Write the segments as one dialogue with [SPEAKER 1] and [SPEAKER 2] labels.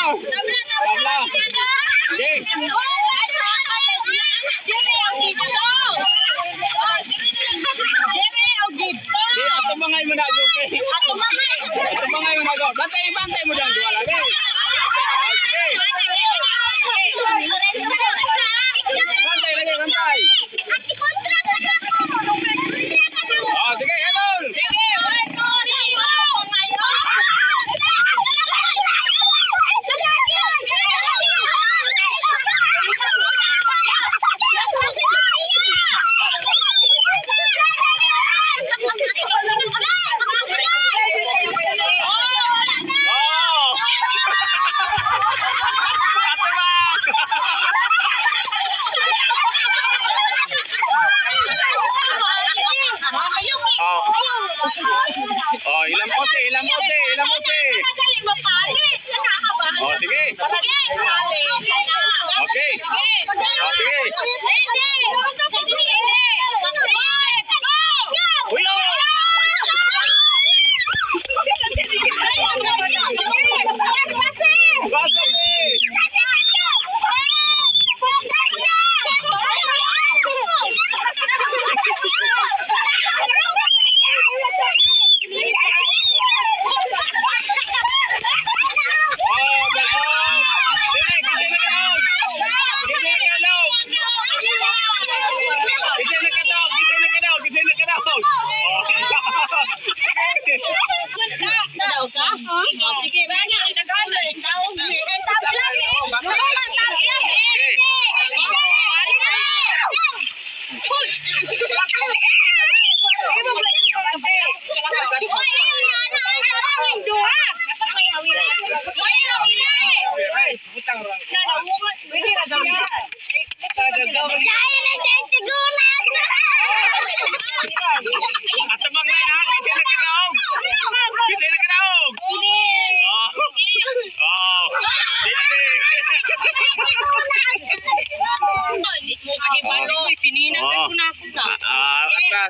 [SPEAKER 1] Tabla. Sige. Di, ato bangay mo na ako kay. Ato bangay mo na ako. Bantay mo dyan. Dua lagi. Sige. Bantay lagi, bantay. Sige, Edol. Ilang pose. Oh, sige. Okay. Oh, sige. Uyo!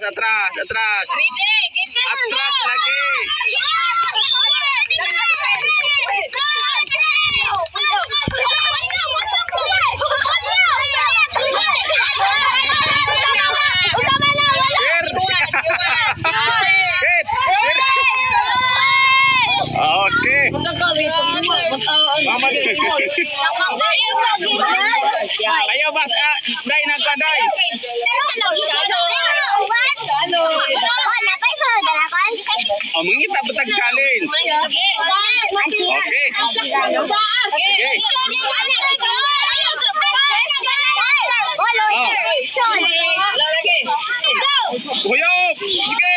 [SPEAKER 1] Atras. Atras lagi. Oke. Ayo Mas, Dai nagkaday. Oh, mengita betag challenge. Oke. Huyop, sige.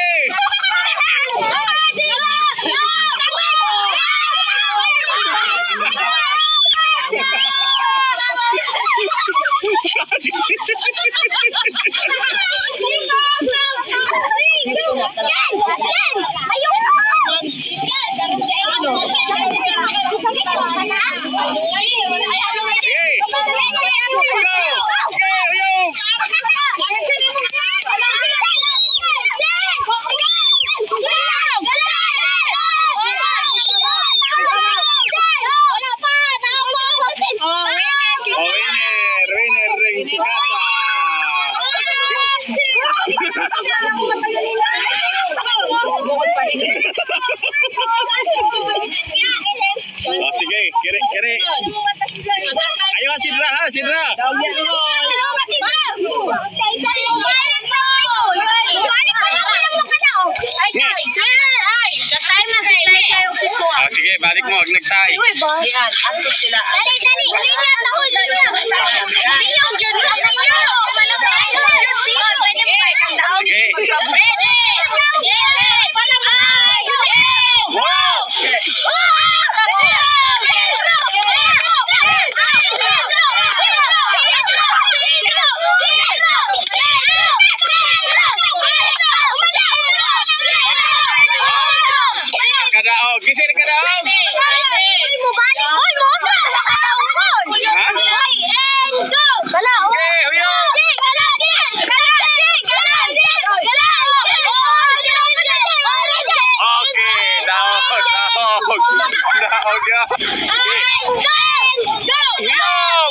[SPEAKER 1] Oh, sige, kiri. Ayo Sidra. Sige, balik mo, nagtay.
[SPEAKER 2] Yan, ato sila.
[SPEAKER 1] Kadaog, gising na kadaog. Okay, daog. Hiyok!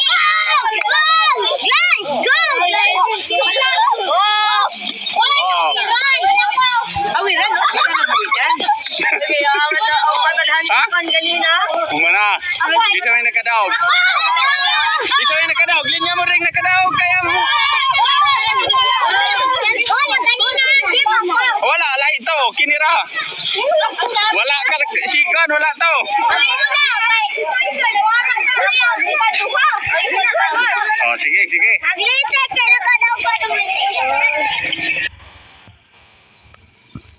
[SPEAKER 2] Awiran, okay na naman. Sige, ang matadhan
[SPEAKER 1] Ha?
[SPEAKER 2] kan ganina.
[SPEAKER 1] Kumana. Bisa may nakadaog. Bisa may nakadaog. Linya mo rin nakadaog. Kaya mo. Wala, lahi to. Kinira. Wala ka. Sikan, wala to. Oh, sige, sige.